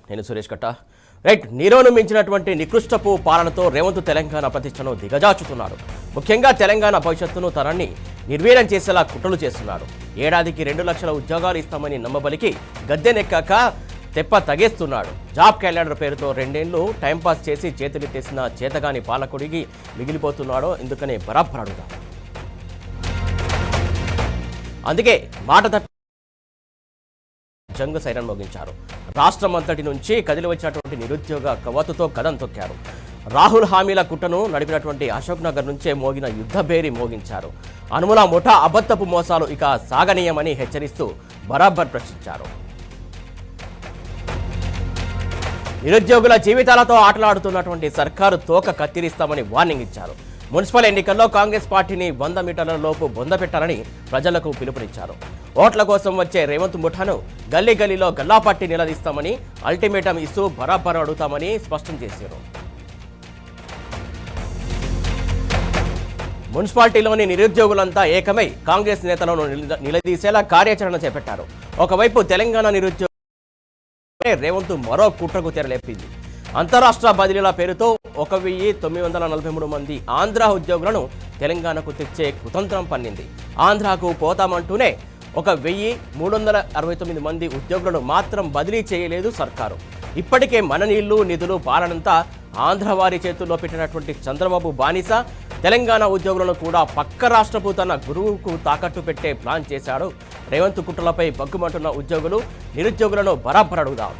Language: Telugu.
నేను సురేష్ కట్ట. రైట్, నీరోను మించినటువంటి నికృష్టపు పాలనతో రేవంత్ తెలంగాణ ప్రతిష్టను దిగజార్చుతున్నాడు. ముఖ్యంగా తెలంగాణ భవిష్యత్తును తరాన్ని నిర్వీర్యం చేసేలా కుట్రలు చేస్తున్నాడు. ఏడాదికి 2 లక్షల ఉద్యోగాలు ఇస్తామని నమ్మబలికి గద్దెనెక్కాక తెప్ప తగేస్తున్నాడు. జాబ్ క్యాలెండర్ పేరుతో 2 ఏళ్లు టైంపాస్ చేసి చేతులెత్తేసిన చేతగాని పాలకుడికి మిగిలిపోతున్నాడో ఎందుకనే బరాబర్ అడుగుతాడు. అందుకే మాట జంగు సైరన్ మోగించారు. రాష్ట్రం అంతటి నుంచి కదిలి వచ్చినటువంటి నిరుద్యోగ కవాతుతో కదం తొక్కారు. రాహుల్ హామీల కుట్రను నడిపినటువంటి అశోక్ నగర్ నుంచే మోగిన యుద్ధ బేరీ మోగించారు. అనుముల ముఠా అబద్ధపు మోసాలు ఇక సాగనీయమని హెచ్చరిస్తూ బరాబర్ ప్రశ్నించారు. నిరుద్యోగుల జీవితాలతో ఆటలాడుతున్నటువంటి సర్కారు తోక కత్తిరిస్తామని వార్నింగ్ ఇచ్చారు. మున్సిపల్ ఎన్నికల్లో కాంగ్రెస్ పార్టీని 100 మీటర్ల లోపు బొందపెట్టాలని ప్రజలకు పిలుపునిచ్చారు. ఓట్ల కోసం వచ్చే రేవంత్ ముఠాను గల్లీ గల్లీలో గల్లాపట్టి నిలదీస్తామని అల్టిమేటం ఇస్తూ బరాబర్ అడుగుతామని స్పష్టం చేశారు. మున్సిపాలిటీలోని నిరుద్యోగులంతా ఏకమై కాంగ్రెస్ నేతలను నిలదీసేలా కార్యాచరణ చేపట్టారు. ఒకవైపు తెలంగాణ నిరుద్యోగ రేవంత్ మరో కుట్రకు తెరలేపింది. అంతరాష్ట్ర బదిలీల పేరుతో 1943 మంది ఆంధ్ర ఉద్యోగులను తెలంగాణకు తెచ్చే కుతంత్రం పన్నింది. ఆంధ్రాకు పోతామంటూనే 1369 మంది ఉద్యోగులను మాత్రం బదిలీ చేయలేదు సర్కారు. ఇప్పటికే మన నీళ్లు నిధులు పాలనంతా ఆంధ్ర వారి చేతుల్లో పెట్టినటువంటి చంద్రబాబు బానిస తెలంగాణ ఉద్యోగులను కూడా పక్క రాష్ట్రపు తన గురువుకు తాకట్టు పెట్టే ప్లాన్ చేశాడు. రేవంత్ కుట్రలపై బగ్గుమంటున్న ఉద్యోగులు నిరుద్యోగులను బరాబర్ అడుగుదాం.